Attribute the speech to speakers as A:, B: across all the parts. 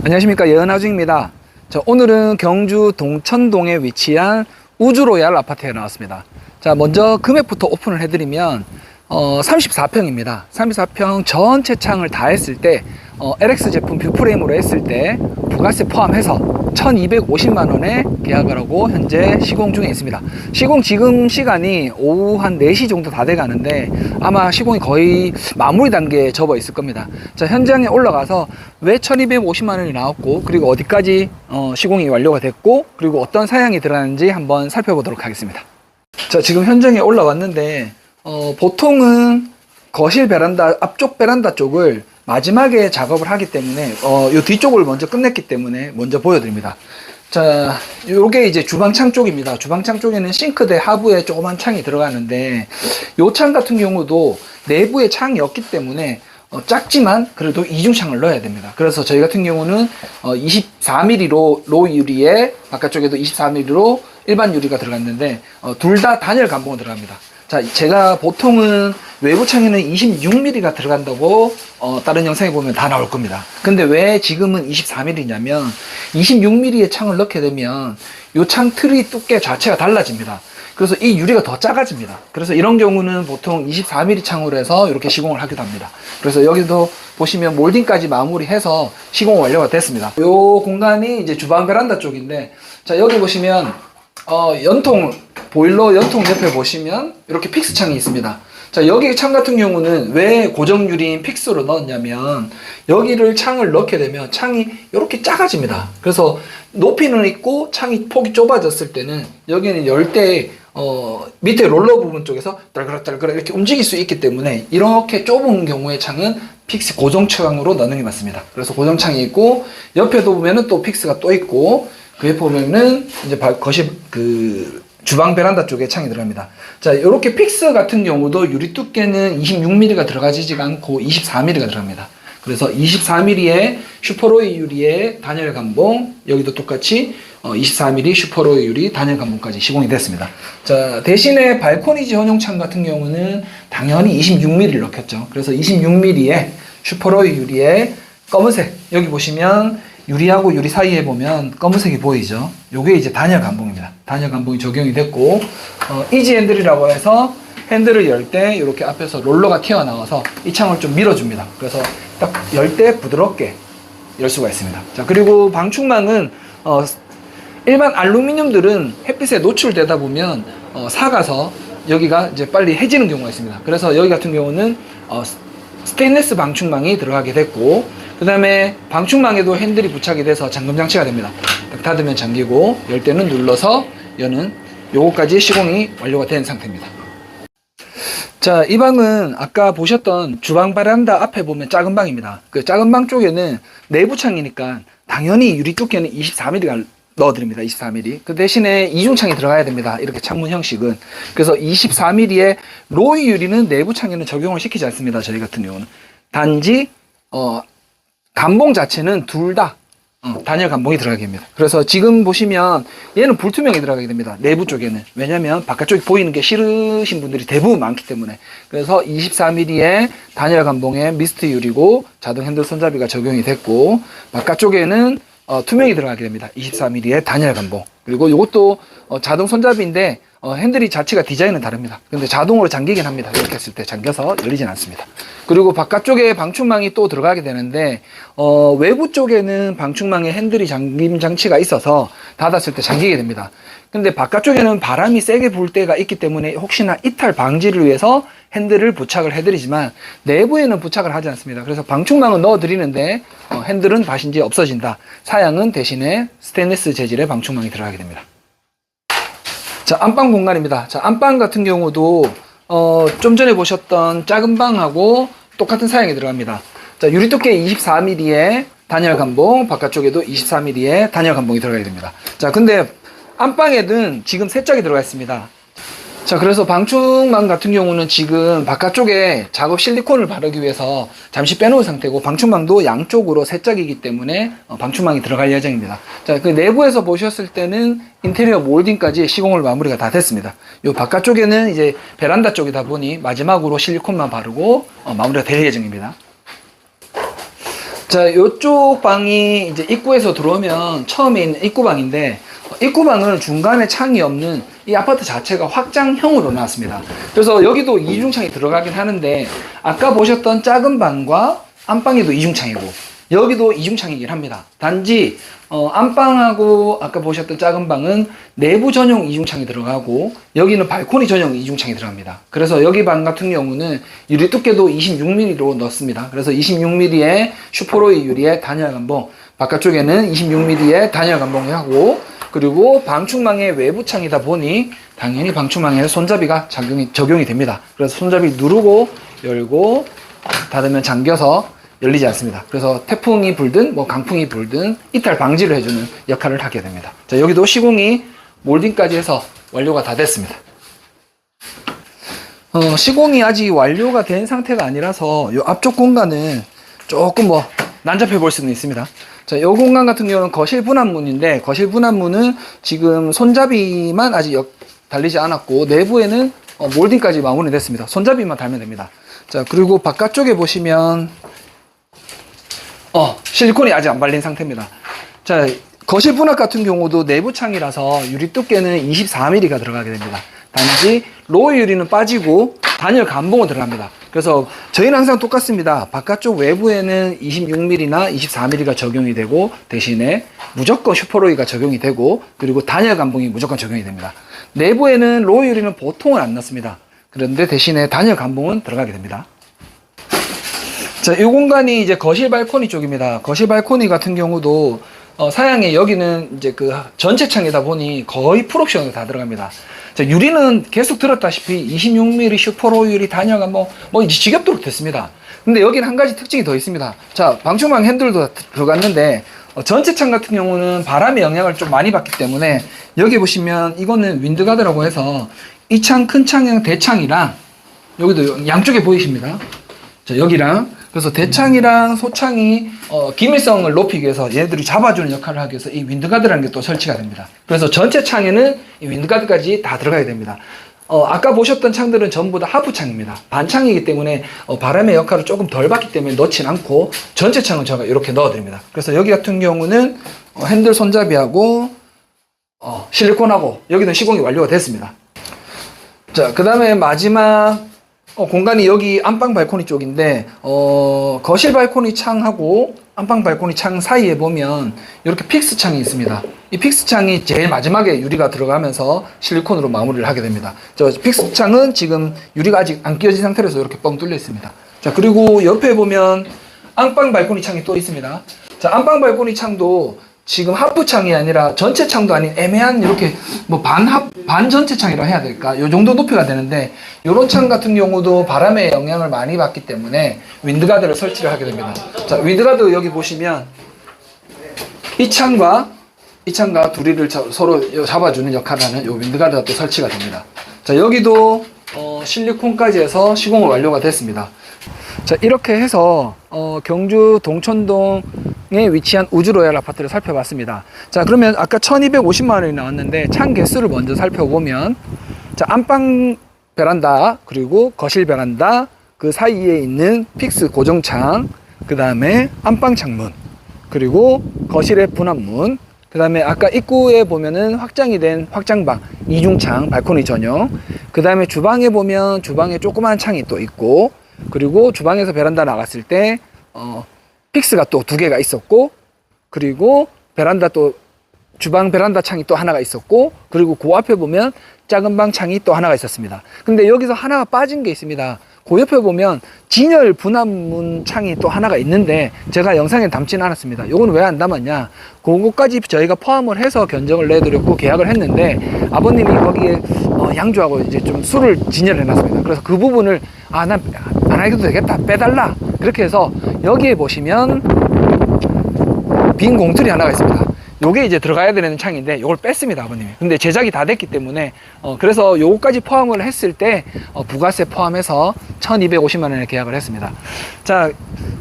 A: 안녕하십니까, 예은하중입니다. 오늘은 경주 동천동에 위치한 우주로얄 아파트에 나왔습니다. 자, 먼저 금액부터 오픈을 해드리면 34평입니다. 34평 전체 창을 다 했을 때 LX 제품 뷰프레임으로 했을 때 부가세 포함해서 1250만 원에 계약을 하고 현재 시공 중에 있습니다. 시공 지금 시간이 오후 한 4시 정도 다 돼 가는데 아마 시공이 거의 마무리 단계에 접어 있을 겁니다. 자, 현장에 올라가서 왜 1250만 원이 나왔고, 그리고 어디까지 시공이 완료가 됐고, 그리고 어떤 사양이 들어가는지 한번 살펴보도록 하겠습니다. 자, 지금 현장에 올라왔는데 보통은 거실 베란다, 앞쪽 베란다 쪽을 마지막에 작업을 하기 때문에 요 뒤쪽을 먼저 끝냈기 때문에 먼저 보여드립니다. 자, 요게 이제 주방창 쪽입니다. 주방창 쪽에는 싱크대 하부에 조그만 창이 들어가는데, 요 창 같은 경우도 내부에 창이 없기 때문에 작지만 그래도 이중창을 넣어야 됩니다. 그래서 저희 같은 경우는 24mm로 로 유리에 바깥쪽에도 24mm로 일반 유리가 들어갔는데 둘 다 단열 감봉 들어갑니다. 자, 제가 보통은 외부 창에는 26mm가 들어간다고 다른 영상에 보면 다 나올 겁니다. 근데 왜 지금은 24mm냐면 26mm의 창을 넣게 되면 이 창 틀이 두께 자체가 달라집니다. 그래서 이 유리가 더 작아집니다. 그래서 이런 경우는 보통 24mm 창으로 해서 이렇게 시공을 하기도 합니다. 그래서 여기도 보시면 몰딩까지 마무리해서 시공 완료가 됐습니다. 이 공간이 이제 주방 베란다 쪽인데, 자, 여기 보시면 보일러 연통 옆에 보시면 이렇게 픽스 창이 있습니다. 자, 여기 창 같은 경우는 왜 고정 유리인 픽스로 넣었냐면, 여기를 창을 넣게 되면 창이 이렇게 작아집니다. 그래서 높이는 있고 창이 폭이 좁아졌을 때는 여기는 열 때 밑에 롤러 부분 쪽에서 딸그락딸그락 이렇게 움직일 수 있기 때문에 이렇게 좁은 경우의 창은 픽스 고정 창으로 넣는 게 맞습니다. 그래서 고정 창이 있고, 옆에도 보면은 또 픽스가 또 있고, 그 옆에 보면은 이제 거실 주방 베란다 쪽에 창이 들어갑니다. 자, 이렇게 픽스 같은 경우도 유리 두께는 26mm가 들어가지가 않고 24mm가 들어갑니다. 그래서 24mm의 슈퍼로이 유리의 단열 감봉, 여기도 똑같이 24mm 슈퍼로이 유리 단열 감봉까지 시공이 됐습니다. 자, 대신에 발코니지 전용 창 같은 경우는 당연히 26mm를 넣겠죠. 그래서 26mm의 슈퍼로이 유리의 검은색, 여기 보시면 유리하고 유리 사이에 보면 검은색이 보이죠. 요게 이제 단열 감봉입니다. 단열 감봉이 적용이 됐고, 이지 핸들이라고 해서 핸들을 열 때 이렇게 앞에서 롤러가 튀어나와서 이 창을 좀 밀어줍니다. 그래서 딱 열 때 부드럽게 열 수가 있습니다. 자, 그리고 방충망은 일반 알루미늄들은 햇빛에 노출되다 보면 삭아서 여기가 이제 빨리 해지는 경우가 있습니다. 그래서 여기 같은 경우는 스테인리스 방충망이 들어가게 됐고, 그 다음에 방충망에도 핸들이 부착이 돼서 잠금 장치가 됩니다. 딱 닫으면 잠기고 열 때는 눌러서 여는, 요거까지 시공이 완료가 된 상태입니다. 자, 이 방은 아까 보셨던 주방 베란다 앞에 보면 작은 방입니다. 그 작은 방 쪽에는 내부 창이니까 당연히 유리 두께는 24mm가 넣어드립니다. 24mm. 그 대신에 이중창이 들어가야 됩니다. 이렇게 창문 형식은. 그래서 24mm의 로이 유리는 내부 창에는 적용을 시키지 않습니다. 저희 같은 경우는. 단지 감봉 자체는 둘 다 단열 감봉이 들어가게 됩니다. 그래서 지금 보시면 얘는 불투명이 들어가게 됩니다. 내부 쪽에는. 왜냐면 바깥쪽이 보이는 게 싫으신 분들이 대부분 많기 때문에. 그래서 24mm의 단열 감봉의 미스트 유리고 자동 핸들 손잡이가 적용이 됐고, 바깥쪽에는 투명이 들어가게 됩니다. 24mm의 단열 감봉. 그리고 이것도 자동 손잡이인데 핸들이 자체가 디자인은 다릅니다. 근데 자동으로 잠기긴 합니다. 이렇게 했을 때 잠겨서 열리진 않습니다. 그리고 바깥쪽에 방충망이 또 들어가게 되는데 외부 쪽에는 방충망에 핸들이 잠김 장치가 있어서 닫았을 때 잠기게 됩니다. 근데 바깥쪽에는 바람이 세게 불 때가 있기 때문에 혹시나 이탈 방지를 위해서 핸들을 부착을 해드리지만 내부에는 부착을 하지 않습니다. 그래서 방충망은 넣어드리는데 핸들은 다시 이제 없어진다. 사양은 대신에 스테인리스 재질의 방충망이 들어가게 됩니다. 자, 안방 공간입니다. 자, 안방 같은 경우도 좀 전에 보셨던 작은 방하고 똑같은 사양이 들어갑니다. 자, 유리 두께 24mm의 단열 감봉, 바깥쪽에도 24mm의 단열 감봉이 들어가야 됩니다. 자, 근데 안방에는 지금 세 짝이 들어가 있습니다. 자, 그래서 방충망 같은 경우는 지금 바깥쪽에 작업 실리콘을 바르기 위해서 잠시 빼놓은 상태고, 방충망도 양쪽으로 세 짝이기 때문에 방충망이 들어갈 예정입니다. 자, 그 내부에서 보셨을 때는 인테리어 몰딩까지 시공을 마무리가 다 됐습니다. 요 바깥쪽에는 이제 베란다 쪽이다 보니 마지막으로 실리콘만 바르고 마무리가 될 예정입니다. 자, 요쪽 방이 이제 입구에서 들어오면 처음에 있는 입구방인데, 입구방은 중간에 창이 없는 이 아파트 자체가 확장형으로 나왔습니다. 그래서 여기도 이중창이 들어가긴 하는데, 아까 보셨던 작은 방과 안방에도 이중창이고, 여기도 이중창이긴 합니다. 단지 안방하고 아까 보셨던 작은 방은 내부 전용 이중창이 들어가고, 여기는 발코니 전용 이중창이 들어갑니다. 그래서 여기 방 같은 경우는 유리 두께도 26mm로 넣습니다. 그래서 26mm의 슈퍼로이 유리의 단열 감봉, 바깥쪽에는 26mm의 단열 감봉이 하고, 그리고 방충망의 외부 창이다 보니 당연히 방충망에 손잡이가 적용이 됩니다. 그래서 손잡이 누르고 열고 닫으면 잠겨서 열리지 않습니다. 그래서 태풍이 불든 뭐 강풍이 불든 이탈 방지를 해주는 역할을 하게 됩니다. 자, 여기도 시공이 몰딩까지 해서 완료가 다 됐습니다. 시공이 아직 완료가 된 상태가 아니라서 이 앞쪽 공간은 조금 뭐 난잡해 볼 수는 있습니다. 자, 이 공간 같은 경우는 거실 분합문인데, 거실 분합문은 지금 손잡이만 아직 달리지 않았고, 내부에는 몰딩까지 마무리됐습니다. 손잡이만 달면 됩니다. 자, 그리고 바깥쪽에 보시면 실리콘이 아직 안 발린 상태입니다. 자, 거실 분합 같은 경우도 내부 창이라서 유리 두께는 24mm가 들어가게 됩니다. 단지 로우 유리는 빠지고 단열 감봉은 들어갑니다. 그래서 저희는 항상 똑같습니다. 바깥쪽 외부에는 26mm나 24mm가 적용이 되고, 대신에 무조건 슈퍼로이가 적용이 되고, 그리고 단열 감봉이 무조건 적용이 됩니다. 내부에는 로우 유리는 보통은 안 넣습니다. 그런데 대신에 단열 감봉은 들어가게 됩니다. 자, 이 공간이 이제 거실 발코니 쪽입니다. 거실 발코니 같은 경우도 사양에 여기는 이제 그 전체 창이다 보니 거의 풀옵션으로 다 들어갑니다. 자, 유리는 계속 들었다시피 26mm 슈퍼로 유리 단열감 뭐 이제 지겹도록 됐습니다. 근데 여기는 한 가지 특징이 더 있습니다. 자, 방충망 핸들도 들어갔는데 전체 창 같은 경우는 바람의 영향을 좀 많이 받기 때문에, 여기 보시면 이거는 윈드가드라고 해서 이 창 큰 창형 대창이랑 여기도 양쪽에 보이십니다. 자, 여기랑 그래서 대창이랑 소창이 기밀성을 높이기 위해서 얘들이 잡아주는 역할을 하기 위해서 이 윈드가드라는 게 또 설치가 됩니다. 그래서 전체 창에는 이 윈드가드까지 다 들어가야 됩니다. 아까 보셨던 창들은 전부 다 하프창입니다. 반창이기 때문에 바람의 역할을 조금 덜 받기 때문에 넣진 않고, 전체 창은 제가 이렇게 넣어드립니다. 그래서 여기 같은 경우는 핸들 손잡이하고 실리콘하고 여기는 시공이 완료가 됐습니다. 자, 그 다음에 마지막 공간이 여기 안방 발코니 쪽인데, 거실 발코니 창하고 안방 발코니 창 사이에 보면 이렇게 픽스 창이 있습니다. 이 픽스 창이 제일 마지막에 유리가 들어가면서 실리콘으로 마무리를 하게 됩니다. 저 픽스 창은 지금 유리가 아직 안 끼워진 상태라서 이렇게 뻥 뚫려 있습니다. 자, 그리고 옆에 보면 안방 발코니 창이 또 있습니다. 자, 안방 발코니 창도 지금 하프 창이 아니라 전체 창도 아닌 애매한 이렇게 뭐 반 전체 창이라고 해야 될까? 요 정도 높이가 되는데, 요런 창 같은 경우도 바람의 영향을 많이 받기 때문에 윈드가드를 설치를 하게 됩니다. 자, 윈드가드 여기 보시면 이 창과 둘이를 서로 잡아주는 역할을 하는 요 윈드가드가 또 설치가 됩니다. 자, 여기도 실리콘까지 해서 시공을 완료가 됐습니다. 자, 이렇게 해서 경주 동천동에 위치한 우주로얄 아파트를 살펴봤습니다. 자, 그러면 아까 1250만 원이 나왔는데 창 개수를 먼저 살펴보면, 자, 안방 베란다, 그리고 거실 베란다, 그 사이에 있는 픽스 고정창, 그 다음에 안방 창문, 그리고 거실의 분합문, 그 다음에 아까 입구에 보면은 확장이 된 확장방, 이중창, 발코니 전용, 그 다음에 주방에 보면 주방에 조그만 창이 또 있고, 그리고 주방에서 베란다 나갔을 때 픽스가 또 2개가 있었고, 그리고 베란다 또 주방 베란다 창이 또 하나가 있었고, 그리고 그 앞에 보면 작은 방 창이 또 하나가 있었습니다. 근데 여기서 하나가 빠진 게 있습니다. 그 옆에 보면 진열 분합문 창이 또 하나가 있는데 제가 영상에 담지는 않았습니다. 요거는 왜 안 담았냐, 그거까지 저희가 포함을 해서 견적을 내드렸고 계약을 했는데, 아버님이 거기에 양주하고 이제 좀 술을 진열해 놨습니다. 그래서 그 부분을 난 안 하게도 되겠다, 빼달라, 그렇게 해서 여기에 보시면 빈 공틀이 하나가 있습니다. 요게 이제 들어가야 되는 창인데 요걸 뺐습니다, 아버님이. 근데 제작이 다 됐기 때문에 그래서 요거까지 포함을 했을 때 부가세 포함해서 1250만 원에 계약을 했습니다. 자,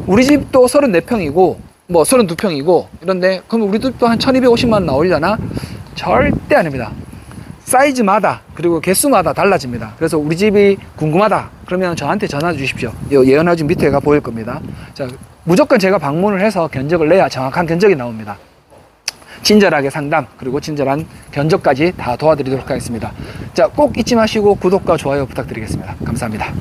A: 우리 집도 34평이고 뭐 32평이고 이런데, 그럼 우리 집도 한 1250만 원 나오려나? 절대 아닙니다. 사이즈마다 그리고 개수마다 달라집니다. 그래서 우리 집이 궁금하다 그러면 저한테 전화 주십시오. 예언아주 밑에가 보일 겁니다. 자, 무조건 제가 방문을 해서 견적을 내야 정확한 견적이 나옵니다. 친절하게 상담, 그리고 친절한 견적까지 다 도와드리도록 하겠습니다. 자, 꼭 잊지 마시고 구독과 좋아요 부탁드리겠습니다. 감사합니다.